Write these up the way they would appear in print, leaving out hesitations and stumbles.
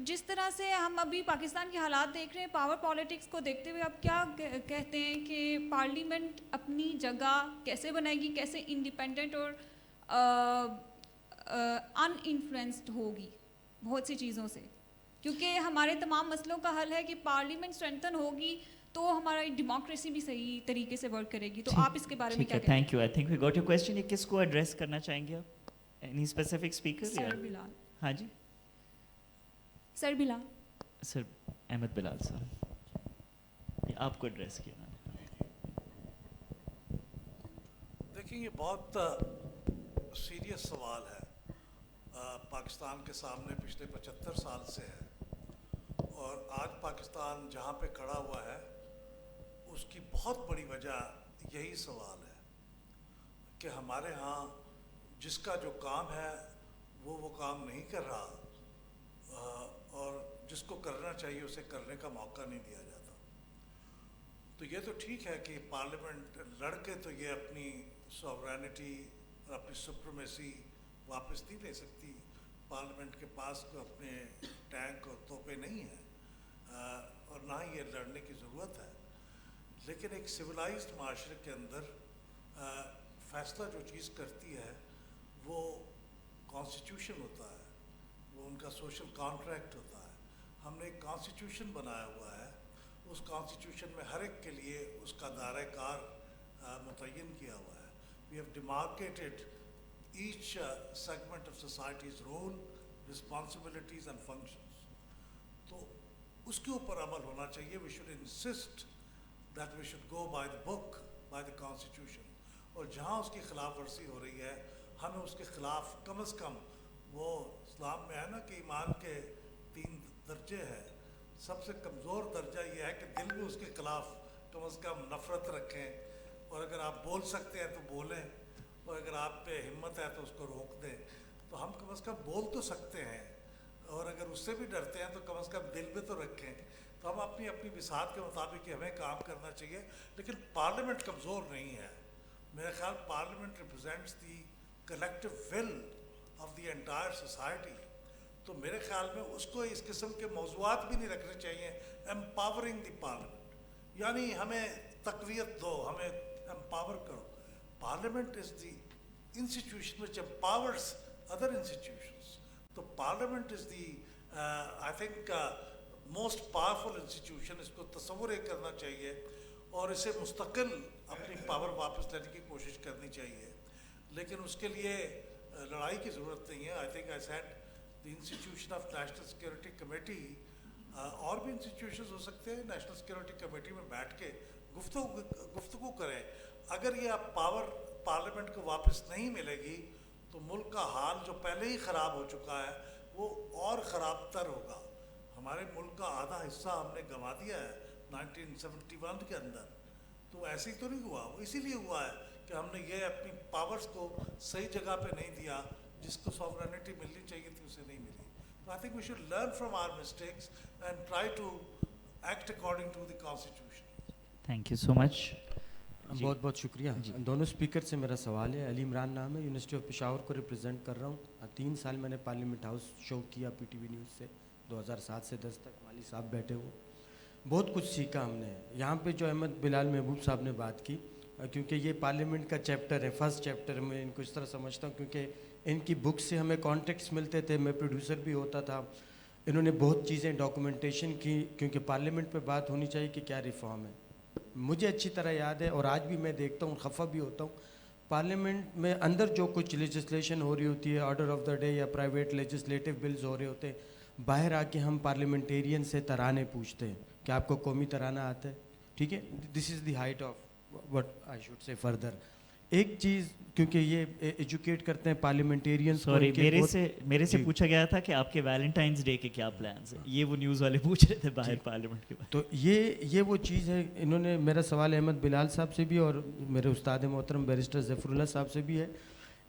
جس طرح سے ہم ابھی پاکستان کے حالات دیکھ رہے ہیں، پاور پالیٹکس کو دیکھتے ہوئے آپ کیا کہتے ہیں کہ پارلیمنٹ اپنی جگہ کیسے بنائے گی، کیسے انڈیپینڈنٹ اور ان انفلوئنسڈ ہوگی بہت سی چیزوں سے؟ کیونکہ ہمارے تمام مسئلوں کا حل ہے کہ پارلیمنٹ اسٹرینتھن ہوگی تو ہماری ڈیموکریسی بھی صحیح طریقے سے ورک کرے گی. تو آپ اس کے بارے میں کیا کہتے ہیں؟ Thank you. I think we got your question. یہ کس کو ایڈریس کرنا چاہیں گے آپ؟ Any specific speaker? Sir Bilal. ہاں جی سر بلال. سر احمد بلال صاحب، یہ آپ کو ایڈریس کیا. دیکھیں یہ بہت سیریس سوال ہے، پاکستان کے سامنے پچھلے 75 سال سے ہے، اور آج پاکستان جہاں پہ کھڑا ہوا ہے اس کی بہت بڑی وجہ یہی سوال ہے کہ ہمارے ہاں جس کا جو کام ہے وہ کام نہیں کر رہا، اور جس کو کرنا چاہیے اسے کرنے کا موقع نہیں دیا جاتا. تو یہ تو ٹھیک ہے کہ پارلیمنٹ لڑ کے تو یہ اپنی سوورینٹی اور اپنی سپریمیسی واپس نہیں لے سکتی. پارلیمنٹ کے پاس کو اپنے ٹینک اور توپے نہیں ہیں، اور نہ ہی یہ لڑنے کی ضرورت ہے. لیکن ایک سویلائزڈ معاشرے کے اندر فیصلہ جو چیز کرتی ہے وہ کانسٹیٹیوشن ہوتا ہے، وہ ان کا سوشل کانٹریکٹ ہوتا ہے. ہم نے ایک کانسٹیٹیوشن بنایا ہوا ہے، اس کانسٹیٹیوشن میں ہر ایک کے لیے اس کا دائرۂ کار متعین کیا ہوا ہے. We have demarcated each segment of society's role, responsibilities and functions. تو اس کے اوپر عمل ہونا چاہیے. We should insist that we should go by the book, by the constitution. اور جہاں اس کی خلاف ورزی ہو رہی ہے ہمیں اس کے خلاف کم از کم، وہ اسلام میں ہے نا کہ ایمان کے 3 درجے ہیں، سب سے کمزور درجہ یہ ہے کہ دل میں اس کے خلاف کم از کم نفرت رکھیں، اور اگر آپ بول سکتے ہیں تو بولیں، اور اگر آپ پہ ہمت ہے تو اس کو روک دیں. تو ہم کم از کم بول تو سکتے ہیں، اور اگر اس سے بھی ڈرتے ہیں تو کم از کم دل میں تو رکھیں. تو ہم اپنی بساط کے مطابق ہمیں کام کرنا چاہیے. لیکن پارلیمنٹ کمزور نہیں ہے. میرا خیال parliament represents the collective will of the entire society. تو میرے خیال میں اس کو اس قسم کے موضوعات بھی نہیں رکھنے چاہیے. امپاورنگ دی پارلیمنٹ، یعنی ہمیں تقویت دو، ہمیں امپاور کرو. Parliament is the institution which empowers other institutions. تو parliament is the I think most powerful institution. اس کو تصور ایک کرنا چاہیے اور اسے مستقل اپنی پاور واپس لینے کی کوشش کرنی چاہیے. لیکن اس کے لیے لڑائی کی ضرورت نہیں ہے. I think I said the institution of national security committee, اور بھی انسٹیٹیوشنز ہو سکتے ہیں، نیشنل سیکورٹی کمیٹی میں بیٹھ کے گفتگو کریں. اگر یہ اب پاور پارلیمنٹ کو واپس نہیں ملے گی تو ملک کا حال جو پہلے ہی خراب ہو چکا ہے وہ اور خراب تر ہوگا. ہمارے ملک کا آدھا حصہ ہم نے گنوا دیا ہے 1971 کے اندر. تو ایسے ہی تو نہیں ہوا، وہ اسی لیے ہوا ہے کہ ہم نے یہ اپنی پاورز کو صحیح جگہ پہ نہیں دیا. جس کو سوورینٹی ملنی چاہیے تھی اسے نہیں ملی. تو I think we should learn from our mistakes and try to act according to the constitution. Thank you so much. بہت بہت شکریہ. دونوں اسپیکر سے میرا سوال ہے. علی عمران نام ہے، یونیورسٹی آف پشاور کو ریپرزینٹ کر رہا ہوں. 3 سال میں نے پارلیمنٹ ہاؤس شو کیا پی ٹی وی نیوز سے، 2007 سے 10 تک. والی صاحب بیٹھے ہوئے، بہت کچھ سیکھا ہم نے یہاں پہ. جو احمد بلال محبوب صاحب نے بات کی، کیونکہ یہ پارلیمنٹ کا چیپٹر ہے، فرسٹ چیپٹر. میں ان کو اس طرح سمجھتا ہوں کیونکہ ان کی بک سے ہمیں کانٹیکٹس ملتے تھے. میں پروڈیوسر بھی ہوتا تھا. انہوں نے بہت چیزیں ڈاکومنٹیشن کی، کیونکہ پارلیمنٹ پہ بات ہونی چاہیے کہ کیا ریفارم ہے. مجھے اچھی طرح یاد ہے اور آج بھی میں دیکھتا ہوں، خفا بھی ہوتا ہوں. پارلیمنٹ میں اندر جو کچھ لیجسلیشن ہو رہی ہوتی ہے، آرڈر آف دا ڈے یا پرائیویٹ لیجسلیٹو بلز ہو رہے ہوتے ہیں، باہر آ کے ہم پارلیمنٹیرین سے ترانے پوچھتے ہیں کہ آپ کو قومی ترانہ آتا ہے. ٹھیک ہے، this is the height of what I should say further. ایک چیز، کیونکہ یہ ایجوکیٹ کرتے ہیں پارلیمنٹیرینس. سوری، میرے سے پوچھا گیا تھا کہ آپ کے ویلنٹائنس ڈے کے کیا پلانس ہیں. یہ وہ نیوز والے پوچھ رہے تھے باہر پارلیمنٹ کے بعد. تو یہ وہ چیز ہے. انہوں نے میرا سوال احمد بلال صاحب سے بھی اور میرے استاد محترم بیرسٹر ظفر اللہ صاحب سے بھی ہے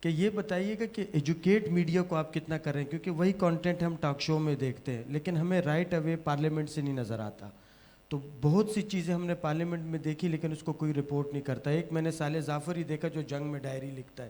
کہ یہ بتائیے گا کہ ایجوکیٹ میڈیا کو آپ کتنا کر رہے ہیں، کیونکہ وہی کانٹینٹ ہم ٹاک شو میں دیکھتے ہیں لیکن ہمیں رائٹ اوے پارلیمنٹ سے نہیں نظر آتا. تو بہت سی چیزیں ہم نے پارلیمنٹ میں دیکھی لیکن اس کو کوئی رپورٹ نہیں کرتا. ایک میں نے صالح ظافر ہی دیکھا جو جنگ میں ڈائری لکھتا ہے.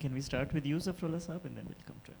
Can we start with you, Zafrullah Saab, and then we'll come to him.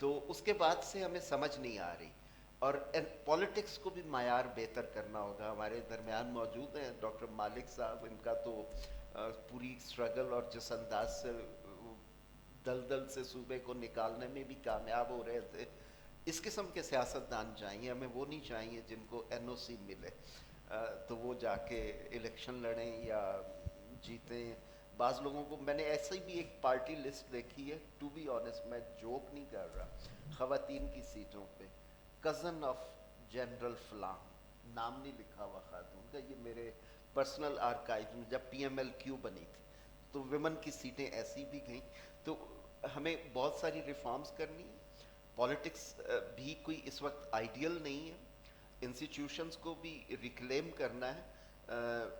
تو اس کے بعد سے ہمیں سمجھ نہیں آ رہی. اور پالیٹکس کو بھی معیار بہتر کرنا ہوگا. ہمارے درمیان موجود ہیں ڈاکٹر مالک صاحب, ان کا تو پوری اسٹرگل اور جس انداز سے دلدل سے صوبے کو نکالنے میں بھی کامیاب ہو رہے تھے. اس قسم کے سیاستدان چاہیے ہمیں, وہ نہیں چاہیے جن کو این او سی ملے تو وہ جا کے الیکشن لڑیں یا جیتیں. بعض لوگوں کو میں نے ایسے ہی بھی ایک پارٹی لسٹ دیکھی ہے, ٹو بی آنیسٹ میں جوک نہیں کر رہا, خواتین کی سیٹوں پہ کزن آف جنرل فلاں, نام نہیں لکھا ہوا خاتون کا. یہ میرے پرسنل آرکائیو میں جب پی ایم ایل کیو بنی تھی تو ویمن کی سیٹیں ایسی بھی گئیں. تو ہمیں بہت ساری ریفارمز کرنی ہیں. پالیٹکس بھی کوئی اس وقت آئیڈیل نہیں ہے, انسٹیٹیوشنز کو بھی ریکلیم کرنا ہے.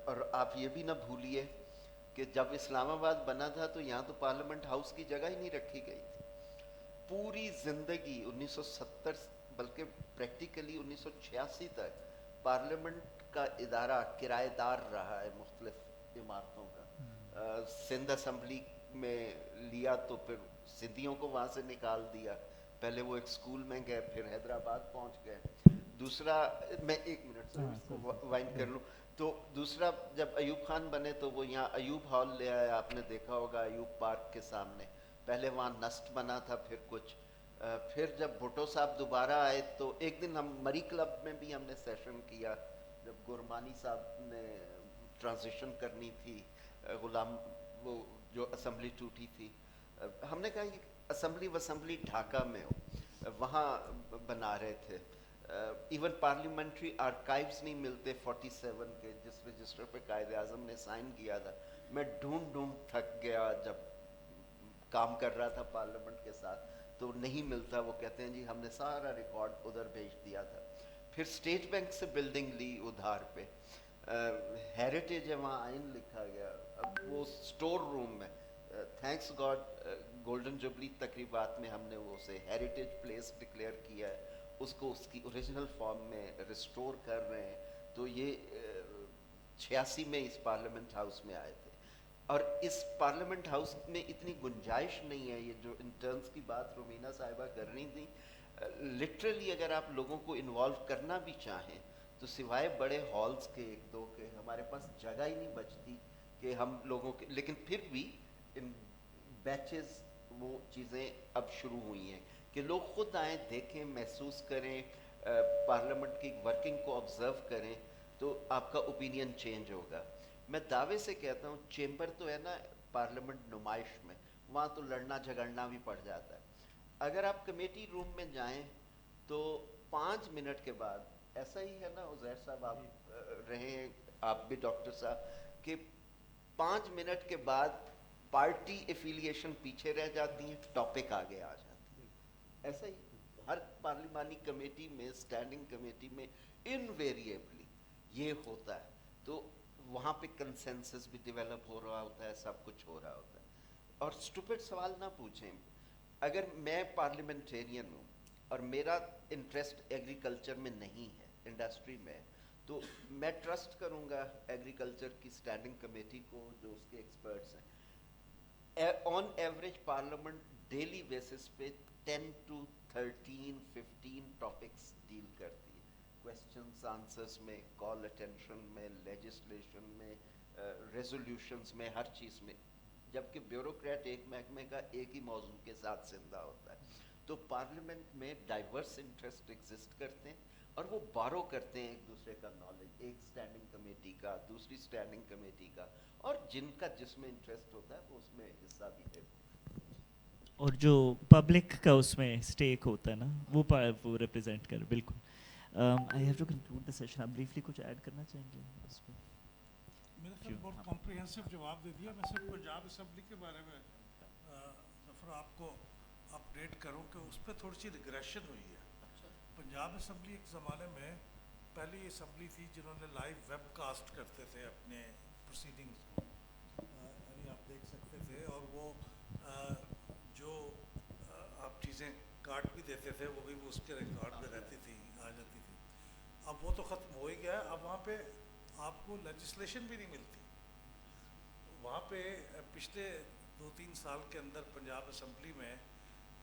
اور آپ یہ بھی نہ بھولیے کہ جب اسلام آباد بنا تھا تو یہاں تو پارلیمنٹ ہاؤس کی جگہ ہی نہیں رکھی گئی تھی. پوری زندگی 1970 بلکہ پریکٹیکلی 1986 تک پارلیمنٹ کا ادارہ کرایہ دار رہا ہے مختلف عمارتوں کا. سندھ اسمبلی میں لیا تو پھر سندھیوں کو وہاں سے نکال دیا. پہلے وہ ایک اسکول میں گئے, پھر حیدرآباد پہنچ گئے. دوسرا, میں ایک منٹ سے اس کو وائنڈ کر لوں, تو دوسرا جب ایوب خان بنے تو وہ یہاں ایوب ہال لے آیا, آپ نے دیکھا ہوگا ایوب پارک کے سامنے. پہلے وہاں نسٹ بنا تھا, پھر کچھ, پھر جب بھٹو صاحب دوبارہ آئے تو ایک دن ہم مری کلب میں بھی ہم نے سیشن کیا جب گورمانی صاحب نے ٹرانزیشن کرنی تھی, غلام وہ جو اسمبلی ٹوٹی تھی. ہم نے کہا یہ اسمبلی ڈھاکہ میں ہو, وہاں بنا رہے تھے. ایون پارلیمنٹری آرکائیوز نہیں ملتے 47 کے, جس رجسٹر پہ قائد اعظم نے سائن کیا تھا. میں ڈھونڈ تھک گیا جب کام کر رہا تھا پارلیمنٹ کے ساتھ, تو نہیں ملتا. وہ کہتے ہیں جی ہم نے سارا ریکارڈ ادھر بھیج دیا تھا. پھر اسٹیٹ بینک سے بلڈنگ لی ادھار پہ, ہیریٹیج ہے وہاں آئین لکھا گیا. اب وہ اسٹور روم میں تھینکس گاڈ گولڈن جوبلی تقریبات میں ہم نے وہ اسے ہیریٹیج پلیس ڈکلیئر کیا ہے, اس کو اس کی اوریجنل فارم میں ریسٹور کر رہے ہیں. تو یہ 86 میں اس پارلیمنٹ ہاؤس میں آئے تھے. اور اس پارلیمنٹ ہاؤس میں اتنی گنجائش نہیں ہے. یہ جو انٹرنس کی بات رومینہ صاحبہ کر رہی تھیں, لٹرلی اگر آپ لوگوں کو انوالو کرنا بھی چاہیں تو سوائے بڑے ہالز کے ایک دو کے ہمارے پاس جگہ ہی نہیں بچتی کہ ہم لوگوں کے. لیکن پھر بھی ان بیچز وہ چیزیں اب شروع ہوئی ہیں کہ لوگ خود آئیں, دیکھیں, محسوس کریں, پارلیمنٹ کی ورکنگ کو آبزرو کریں, تو آپ کا اوپینین چینج ہوگا. میں دعوے سے کہتا ہوں چیمبر تو ہے نا پارلیمنٹ نمائش میں, وہاں تو لڑنا جھگڑنا بھی پڑ جاتا ہے. اگر آپ کمیٹی روم میں جائیں تو 5 منٹ کے بعد, ایسا ہی ہے نا عزیر صاحب, آپ رہے ہیں, آپ بھی ڈاکٹر صاحب, کہ 5 منٹ کے بعد پارٹی ایفیلیشن پیچھے رہ جاتی ہیں, ٹاپک آگے آ جاتی ہے. ایسا ہی ہر پارلیمانی کمیٹی میں, اسٹینڈنگ کمیٹی میں انویریبلی یہ ہوتا ہے. تو وہاں پہ کنسنسس بھی ڈیولپ ہو رہا ہوتا ہے, سب کچھ ہو رہا ہوتا ہے. اور اسٹوپڈ سوال نہ پوچھیں. اگر میں پارلیمنٹیرین ہوں اور میرا انٹرسٹ ایگریکلچر میں نہیں ہے, انڈسٹری میں, تو میں ٹرسٹ کروں گا ایگریکلچر کی اسٹینڈنگ کمیٹی کو جو اس کے ایکسپرٹس ہیں. On average parliament daily basis پہ 10 to 13, 15 ٹاپکس ڈیل کرتی ہے, کویسچنس آنسرس میں, کال اٹینشن میں, لیجسلیشن میں, ریزولوشنز میں, ہر چیز میں. جبکہ بیوروکریٹ ایک محکمے کا ایک ہی موضوع کے ساتھ زندہ ہوتا ہے. تو پارلیمنٹ میں ڈائیورس انٹرسٹ ایگزسٹ کرتے ہیں اور وہ بارو کرتے ہیں ایک دوسرے کا نالج, ایک اسٹینڈنگ کمیٹی کا, دوسری اسٹینڈنگ کمیٹی کا, اور جن کا جس میں انٹرسٹ ہوتا ہے وہ اس میں حصہ بھی ہے. اور جو پبلک کا اس میں اسٹیک ہوتا ہے نا, وہ ریپرزینٹ کر. بالکل. I have to conclude the session. آپ بریفلی کچھ ایڈ کرنا چاہیں گے اس پہ؟ میرے خیال بہت کمپریہنسو جواب دے دیا. میں صرف پنجاب اسمبلی کے بارے میں ظفر آپ کو اپڈیٹ کروں کہ اس پہ تھوڑی سی ریگریشن ہوئی ہے. پنجاب اسمبلی ایک زمانے میں پہلی اسمبلی تھی جنہوں نے لائیو ویب کاسٹ کرتے تھے اپنے پروسیڈنگز کو, یعنی آپ دیکھ سکتے تھے, اور وہ جو آپ چیزیں کاٹ بھی دیتے تھے وہ بھی اس کے ریکارڈ میں رہتی تھی, آ جاتی تھی. اب وہ تو ختم ہو ہی گیا ہے. اب وہاں پہ آپ کو لیجسلیشن بھی نہیں ملتی. وہاں پہ پچھلے 2-3 سال کے اندر پنجاب اسمبلی میں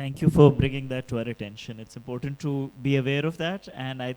Thank you for bringing that to our attention. It's important to be aware of that, and I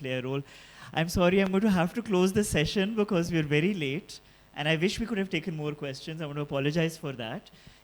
play a role. I'm sorry, I'm going to have to close the session because we're very late, and I wish we could have taken more questions. I want to apologize for that.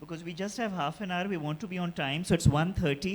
Because we just have half an hour, we want to be on time, so it's 1:30.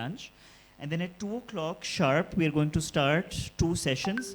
lunch. And then at 2 o'clock sharp, we are going to start 2 sessions.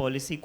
Policy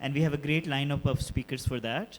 And we have a great lineup of speakers for that.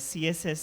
CSS